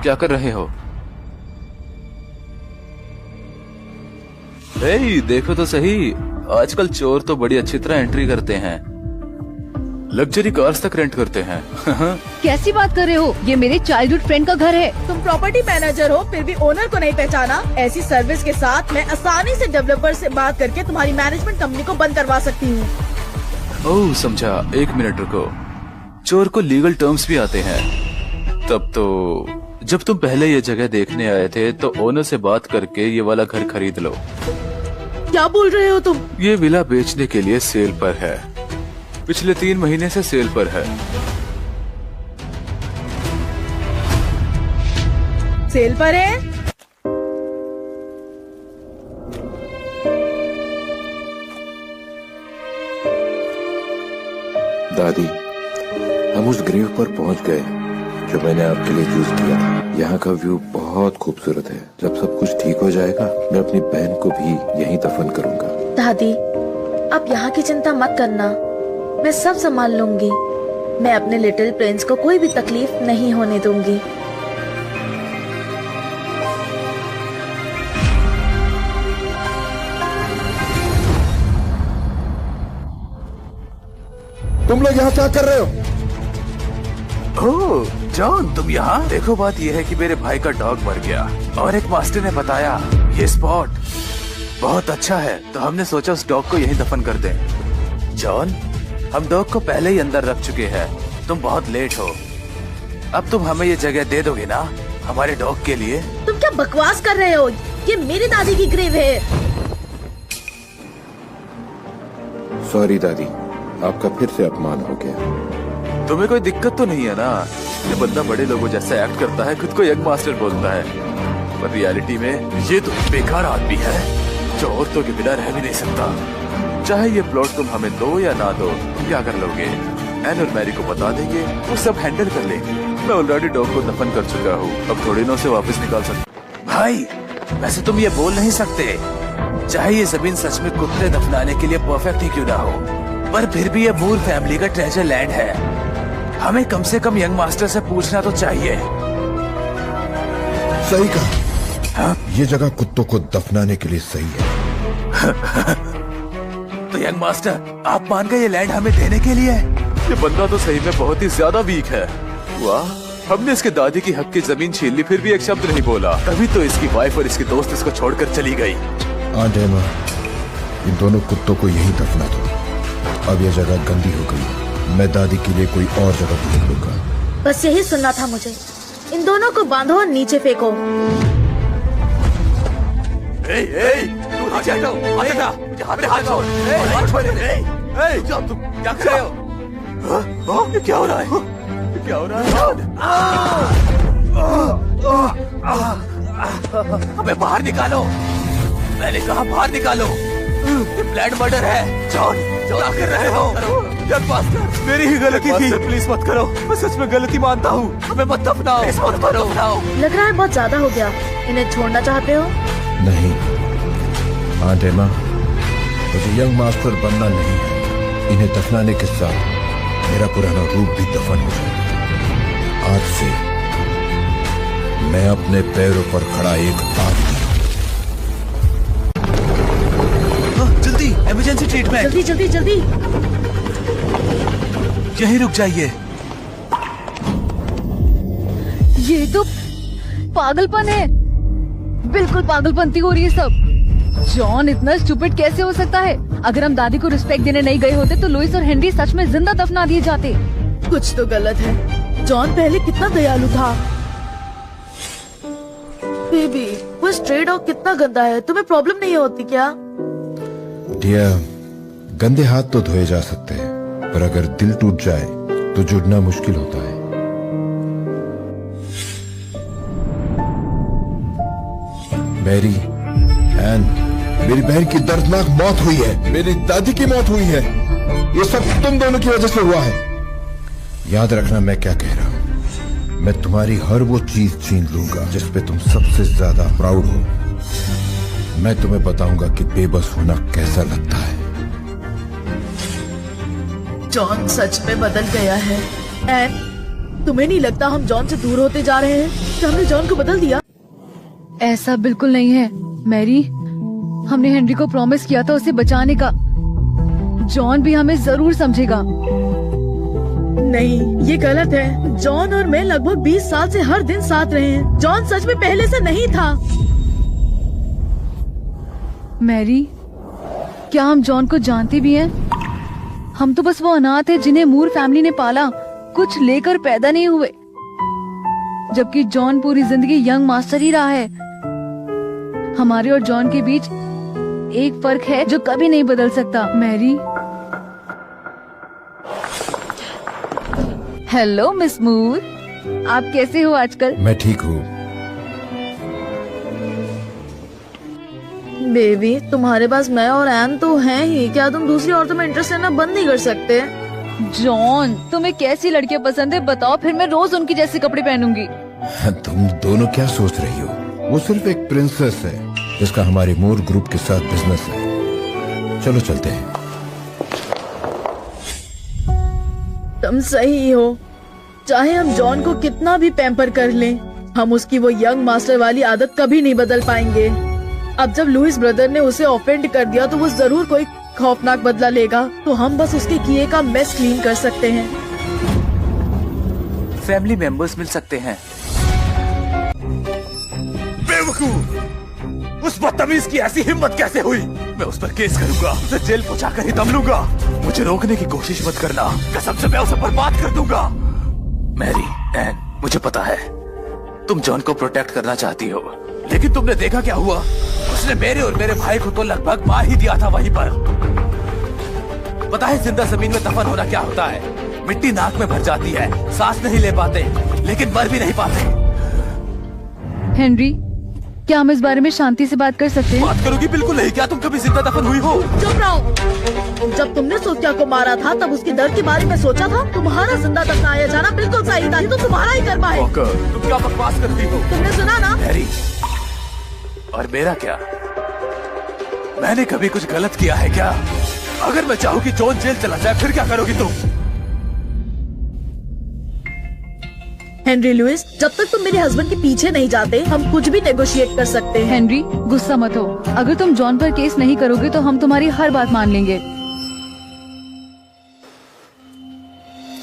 क्या कर रहे हो? हे, देखो तो सही, आजकल चोर तो बड़ी अच्छी तरह एंट्री करते हैं, लग्जरी कार्स तक रेंट करते हैं। कैसी बात कर रहे हो? ये मेरे चाइल्डहुड फ्रेंड का घर है। तुम प्रॉपर्टी मैनेजर हो फिर भी ओनर को नहीं पहचाना? ऐसी सर्विस के साथ मैं आसानी से डेवलपर से बात करके तुम्हारी मैनेजमेंट कंपनी को बंद करवा सकती हूँ। ओह समझा, एक मिनट रुको। चोर को लीगल टर्म्स भी आते हैं। तब तो जब तुम पहले ये जगह देखने आए थे तो ओनर से बात करके ये वाला घर खरीद लो। क्या बोल रहे हो तुम? ये विला बेचने के लिए सेल पर है, पिछले 3 महीने से सेल पर है। सेल पर है? दादी, हम उस ग्रेव पर पहुंच गए जो मैंने आपके लिए चूज किया था। यहाँ का व्यू बहुत खूबसूरत है। जब सब कुछ ठीक हो जाएगा मैं अपनी बहन को भी यहीं दफन करूंगा। दादी, आप यहाँ की चिंता मत करना, मैं सब संभाल लूंगी। मैं अपने लिटिल प्रिंस को कोई भी तकलीफ नहीं होने दूंगी। तुम लोग यहाँ क्या कर रहे हो? ओह जॉन, तुम यहाँ? देखो बात यह है कि मेरे भाई का डॉग मर गया और एक मास्टर ने बताया ये स्पॉट बहुत अच्छा है, तो हमने सोचा उस डॉग को यहीं दफन कर दें। जॉन, हम डॉग को पहले ही अंदर रख चुके हैं, तुम बहुत लेट हो। अब तुम हमें ये जगह दे दोगे ना हमारे डॉग के लिए? तुम क्या बकवास कर रहे हो? ये मेरी दादी की ग्रेव है। सॉरी दादी, आपका फिर से अपमान हो गया। तुम्हें कोई दिक्कत तो नहीं है ना? ये बंदा बड़े लोगों जैसा एक्ट करता है, खुद को यंग मास्टर बोलता है, पर रियलिटी में ये तो बेकार आदमी है जो औरतों के बिना रह भी नहीं सकता। चाहे ये प्लॉट तुम हमें दो या ना दो, तुम क्या कर लोगे? एन और मैरी को बता देंगे, वो सब हैंडल कर लेंगे। मैं ऑलरेडी डॉग को दफन कर चुका हूँ, अब थोड़ी ना उसे वापस निकाल सकता। भाई, वैसे तुम ये बोल नहीं सकते। चाहे ये जमीन सच में कुत्ते दफनाने के लिए परफेक्ट ही क्यों ना हो, पर फिर भी ये मूर फैमिली का ट्रेजर लैंड है। हमें कम से कम यंग मास्टर से पूछना तो चाहिए। सही कहा। हाँ? ये जगह कुत्तों को दफनाने के लिए सही है। तो यंग मास्टर, आप मान गए ये लैंड हमें देने के लिए? ये बंदा तो सही में बहुत ही ज्यादा वीक है। वाह, हमने इसके दादी की हक की जमीन छीन ली फिर भी एक शब्द नहीं बोला। तभी तो इसकी वाइफ और इसकी दोस्त इसको छोड़कर चली गई। आंट एमा, इन दोनों कुत्तों को यहीं दफना दो। अब ये जगह गंदी हो गई, मैं दादी के लिए कोई और जगह ढूंढ लूंगा। बस यही सुनना था मुझे। इन दोनों को बांधो और नीचे फेंको। तुम क्या कर रहे हो? क्या हो रहा है? क्या हो रहा है? हमें बाहर निकालो, मैंने कहा बाहर निकालो। ये प्लान मर्डर है। जॉन, क्या कर रहे हो? मेरी ही गलती थी, प्लीज मत करो। मैं सच में गलती मानता हूँ, हमें मत दफनाओ। लग रहा है बहुत ज्यादा हो गया। इन्हें छोड़ना चाहते हो? नहीं आंट एमा, मुझे यंग मास्टर बनना नहीं है। इन्हें दफनाने के साथ मेरा पुराना रूप भी दफन हो जाएगा। आज से मैं अपने पैरों पर खड़ा एक आदमी। जल्दी, इमरजेंसी ट्रीटमेंट। जल्दी जल्दी जल्दी। यहीं रुक जाइए। ये तो पागलपन है, बिल्कुल पागलपंती हो रही है सब। जॉन इतना स्टूपिड कैसे हो सकता है? अगर हम दादी को रिस्पेक्ट देने नहीं गए होते तो लुइस और हेनरी सच में जिंदा दफना दिए जाते। कुछ तो गलत है। जॉन पहले कितना दयालु था। बेबी, वो स्ट्रे डॉग कितना गंदा है, तुम्हें प्रॉब्लम नहीं होती क्या? डियर, गंदे हाथ तो धोए जा सकते हैं, पर अगर दिल टूट जाए तो जुड़ना मुश्किल होता है। मैरी, एन, मेरी बहन की दर्दनाक मौत हुई है, मेरी दादी की मौत हुई है। ये सब तुम दोनों की वजह से हुआ है। याद रखना मैं क्या कह रहा हूँ। मैं तुम्हारी हर वो चीज छीन लूंगा जिस पे तुम सबसे ज्यादा प्राउड हो। मैं तुम्हें बताऊंगा कि बेबस होना कैसा लगता है। जॉन सच में बदल गया है। एन, तुम्हें नहीं लगता हम जॉन से दूर होते जा रहे हैं? क्या हमने जॉन को बदल दिया? ऐसा बिल्कुल नहीं है मैरी। हमने हेनरी को प्रॉमिस किया था उसे बचाने का। जॉन भी हमें जरूर समझेगा। नहीं, ये गलत है। जॉन और मैं लगभग 20 साल से हर दिन साथ रहे हैं। जॉन सच में पहले से नहीं था। मैरी, क्या हम जॉन को जानते भी हैं? हम तो बस वो अनाथ है जिन्हें मूर फैमिली ने पाला, कुछ लेकर पैदा नहीं हुए। जबकि जॉन पूरी जिंदगी यंग मास्टर ही रहा है। हमारे और जॉन के बीच एक फर्क है जो कभी नहीं बदल सकता। मैरी। हेलो मिस मूर, आप कैसे हो आजकल? मैं ठीक हूँ। बेबी, तुम्हारे पास मैं और एन तो हैं ही। क्या तुम दूसरी औरतों में इंटरेस्ट लेना बंद नहीं कर सकते? जॉन, तुम्हें कैसी लड़कियां पसंद है बताओ, फिर मैं रोज उनकी जैसे कपड़े पहनूंगी। तुम दोनों क्या सोच रही हो? वो सिर्फ एक प्रिंसेस है जिसका हमारे मूर ग्रुप के साथ बिजनेस है। चलो चलते हैं। तुम सही हो। चाहे हम जॉन को कितना भी पैम्पर कर लें, हम उसकी वो यंग मास्टर वाली आदत कभी नहीं बदल पाएंगे। अब जब लुइस ब्रदर ने उसे ऑफेंड कर दिया तो वो जरूर कोई खौफनाक बदला लेगा। तो हम बस उसके किए का मेस क्लीन कर सकते हैं। फैमिली मेंबर्स मिल सकते हैं। बेवकूफ! उस बदतमीज की ऐसी हिम्मत कैसे हुई? मैं उस पर केस करूंगा, उसे जेल पहुंचा कर ही दम लूंगा। मुझे रोकने की कोशिश मत करना, कसम से मैं उसे बर्बाद कर दूंगा। मैरी, एन, मुझे पता है तुम जॉन को प्रोटेक्ट करना चाहती हो, लेकिन तुमने देखा क्या हुआ? उसने मेरे और मेरे भाई को तो लगभग मार ही दिया था वहीं पर। पता है जिंदा जमीन में दफन होना क्या होता है? मिट्टी नाक में भर जाती है, सांस नहीं ले पाते, लेकिन मर भी नहीं पाते। हेनरी, क्या हम इस बारे में शांति से बात कर सकते हैं? बात करोगी? बिल्कुल नहीं। क्या तुम कभी जिंदा दफन हुई हो? चुप रहो। जब तुमने सोफिया को मारा था तब उसके दर्द के बारे में सोचा था? तुम्हारा जिंदा दफनाया जाना बिल्कुल सही था। ये तो तुम्हारा ही कर्म है। तुम क्या बकवास करती हो? तुमने सुना ना? हैरी, और मेरा क्या? मैंने कभी कुछ गलत किया है क्या? अगर मैं चाहूँ कि जॉन जेल चला जाए फिर क्या करोगी तुम? हेनरी लुइस, जब तक तुम मेरे हस्बैंड के पीछे नहीं जाते हम कुछ भी नेगोशिएट कर सकते हैं। हेनरी, गुस्सा मत हो। अगर तुम जॉन पर केस नहीं करोगे तो हम तुम्हारी हर बात मान लेंगे।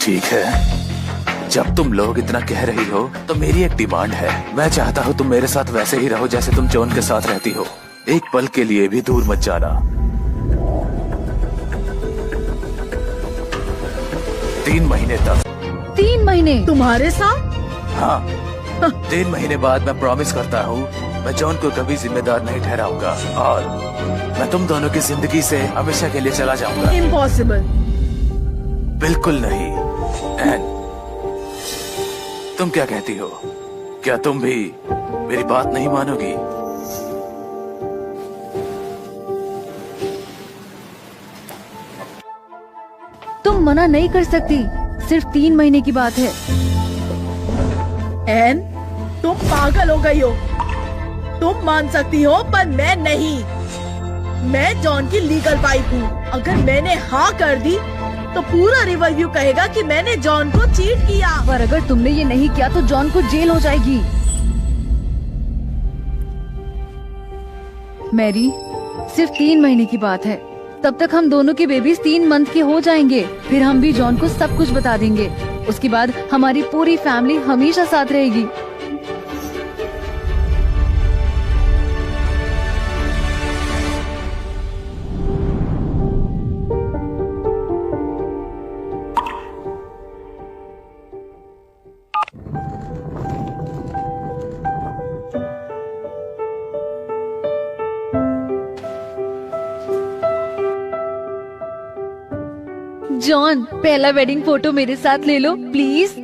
ठीक है, जब तुम लोग इतना कह रही हो तो मेरी एक डिमांड है। मैं चाहता हूँ तुम मेरे साथ वैसे ही रहो जैसे तुम जॉन के साथ रहती हो। एक पल के लिए भी दूर मत जाना। 3 महीने तक। 3 महीने? तुम्हारे साथ? हाँ, 3 महीने बाद मैं प्रॉमिस करता हूँ मैं जॉन को कभी जिम्मेदार नहीं ठहराऊंगा और मैं तुम दोनों की जिंदगी से हमेशा के लिए चला जाऊंगा। इम्पॉसिबल। बिल्कुल नहीं। एन, तुम क्या कहती हो? क्या तुम भी मेरी बात नहीं मानोगी? तुम मना नहीं कर सकती, सिर्फ 3 महीने की बात है। एन, तुम पागल हो गई हो। तुम मान सकती हो पर मैं नहीं। मैं जॉन की लीगल वाइफ हूँ। अगर मैंने हाँ कर दी तो पूरा रिवरव्यू कहेगा कि मैंने जॉन को चीट किया। पर अगर तुमने ये नहीं किया तो जॉन को जेल हो जाएगी। मैरी, सिर्फ 3 महीने की बात है। तब तक हम दोनों के बेबीज 3 मंथ के हो जाएंगे। फिर हम भी जॉन को सब कुछ बता देंगे। उसके बाद हमारी पूरी फैमिली हमेशा साथ रहेगी। जॉन, पहला वेडिंग फोटो मेरे साथ ले लो प्लीज।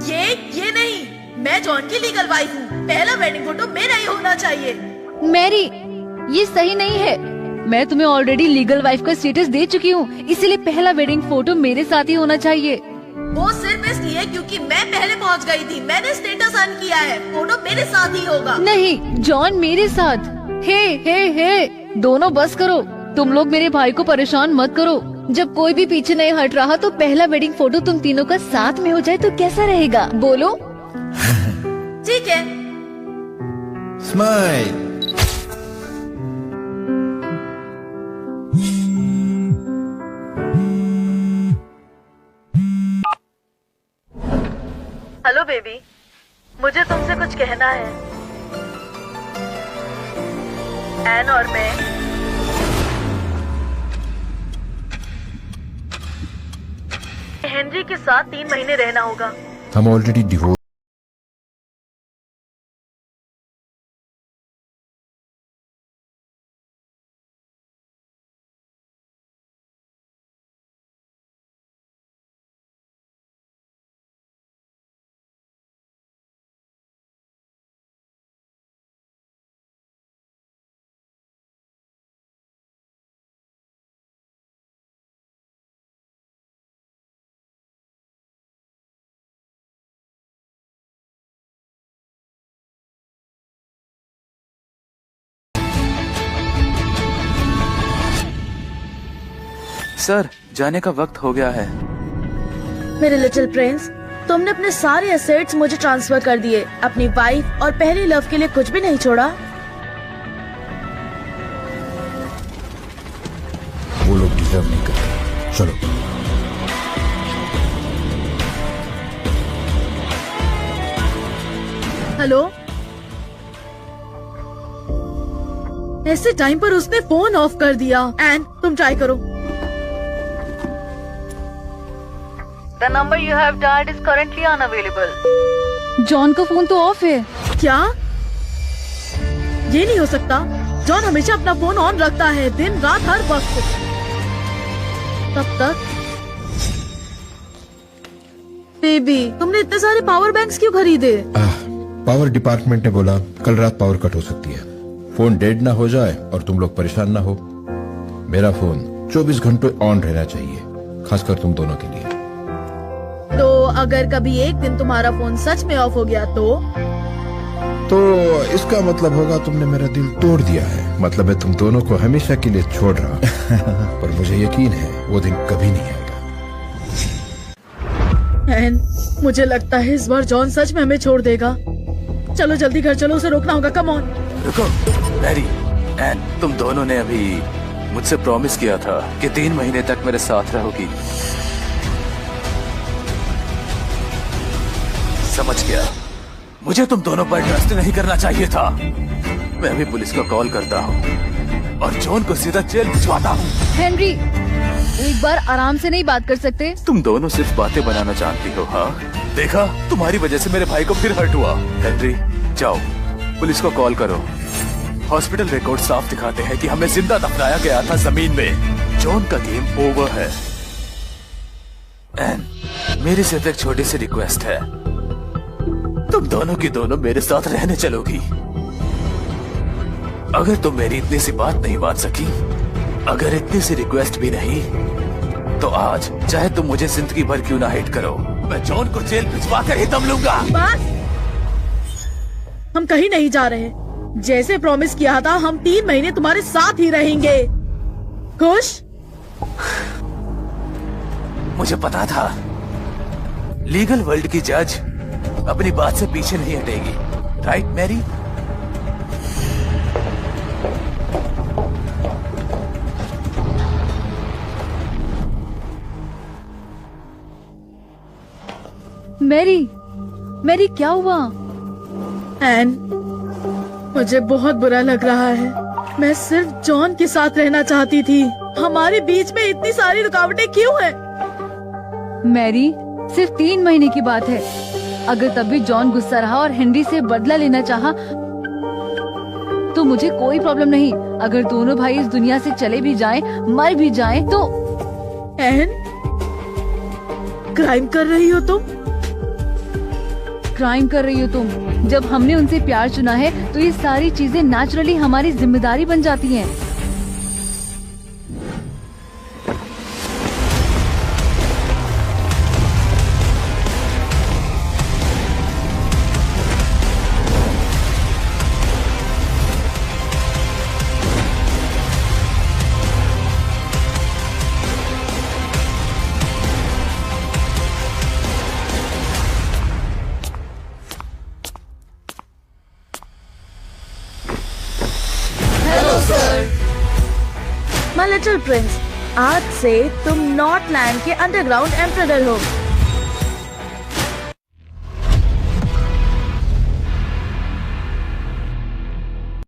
ये नहीं। मैं जॉन की लीगल वाइफ हूँ। पहला वेडिंग फोटो मेरा ही होना चाहिए। मैरी, ये सही नहीं है। मैं तुम्हें ऑलरेडी लीगल वाइफ का स्टेटस दे चुकी हूँ, इसीलिए पहला वेडिंग फोटो मेरे साथ ही होना चाहिए। वो सिर्फ इसलिए क्योंकि मैं पहले पहुँच गई थी। मैंने स्टेटस ऑन किया है। फोटो मेरे साथ ही होगा। नहीं, जॉन मेरे साथ। हे, दोनों बस करो। तुम लोग मेरे भाई को परेशान मत करो। जब कोई भी पीछे नहीं हट रहा तो पहला वेडिंग फोटो तुम तीनों का साथ में हो जाए तो कैसा रहेगा, बोलो। ठीक है। स्माइल। हेलो बेबी, मुझे तुमसे कुछ कहना है। एन और मैं हेनरी के साथ 3 महीने रहना होगा। हम ऑलरेडी डिवोर्स। सर, जाने का वक्त हो गया है। मेरे लिटिल प्रिंस, तुमने अपने सारे एसेट्स मुझे ट्रांसफर कर दिए, अपनी वाइफ और पहली लव के लिए कुछ भी नहीं छोड़ा। वो लोग डिजर्व नहीं करते। चलो। हेलो। ऐसे टाइम पर उसने फोन ऑफ कर दिया। एन, तुम ट्राई करो। The number you have dialed is currently unavailable. John का फोन तो ऑफ है। क्या? ये नहीं हो सकता। जॉन हमेशा अपना फोन ऑन रखता है, दिन रात हर वक्त। तब तक बेबी, तुमने इतने सारे पावर बैंक्स क्यों खरीदे? पावर डिपार्टमेंट ने बोला कल रात पावर कट हो सकती है, फोन डेड ना हो जाए और तुम लोग परेशान ना हो। मेरा फोन 24 घंटे ऑन रहना चाहिए, खासकर तुम दोनों के लिए। तो अगर कभी एक दिन तुम्हारा फोन सच में ऑफ हो गया तो इसका मतलब होगा तुमने मेरा दिल तोड़ दिया है। मतलब है तुम दोनों को हमेशा के लिए छोड़ रहा हूं। पर मुझे यकीन है वो दिन कभी नहीं आएगा। एन, मुझे लगता है इस बार जॉन सच में हमें छोड़ देगा। चलो जल्दी घर चलो, उसे रोकना होगा। Come on. रुको मैरी, एन, तुम दोनों ने अभी मुझसे प्रॉमिस किया था कि 3 महीने तक मेरे साथ रहोगी। समझ गया, मुझे तुम दोनों पर ट्रस्ट नहीं करना चाहिए था। मैं अभी पुलिस को कॉल करता हूँ और जॉन को सीधा जेल भिजवाता हूँ। हेनरी, एक बार आराम से नहीं बात कर सकते? तुम दोनों सिर्फ बातें बनाना जानती हो। हाँ, देखा, तुम्हारी वजह से मेरे भाई को फिर हर्ट हुआ। हेनरी, जाओ पुलिस को कॉल करो। हॉस्पिटल रिकॉर्ड साफ दिखाते हैं कि हमें जिंदा दफनाया गया था जमीन में। जॉन का गेम ओवर है। एन, मेरी सिर्फ एक छोटी सी रिक्वेस्ट है, तुम दोनों की दोनों मेरे साथ रहने चलोगी। अगर तुम मेरी इतनी सी बात नहीं मान सकी, अगर इतनी सी रिक्वेस्ट भी नहीं, तो आज चाहे तुम मुझे जिंदगी भर क्यों ना हेट करो, मैं जॉन को जेल भिजवा कर ही दम लूंगा। बस, हम कहीं नहीं जा रहे। जैसे प्रॉमिस किया था, हम 3 महीने तुम्हारे साथ ही रहेंगे। खुश? मुझे पता था लीगल वर्ल्ड की जज अपनी बात से पीछे नहीं हटेगी। Right Mary? मैरी, मैरी क्या हुआ? एन, मुझे बहुत बुरा लग रहा है। मैं सिर्फ जॉन के साथ रहना चाहती थी। हमारे बीच में इतनी सारी रुकावटें क्यों हैं? मैरी, सिर्फ 3 महीने की बात है। अगर तब भी जॉन गुस्सा रहा और हेनरी से बदला लेना चाहा, तो मुझे कोई प्रॉब्लम नहीं। अगर दोनों भाई इस दुनिया से चले भी जाएं, मर भी जाएं, तो एन, क्राइम कर रही हो तुम? क्राइम कर रही हो तुम? जब हमने उनसे प्यार चुना है तो ये सारी चीजें नेचुरली हमारी जिम्मेदारी बन जाती हैं। माय लिटिल प्रिंस, आज से तुम नॉर्थलैंड के अंडरग्राउंड एम्परर हो।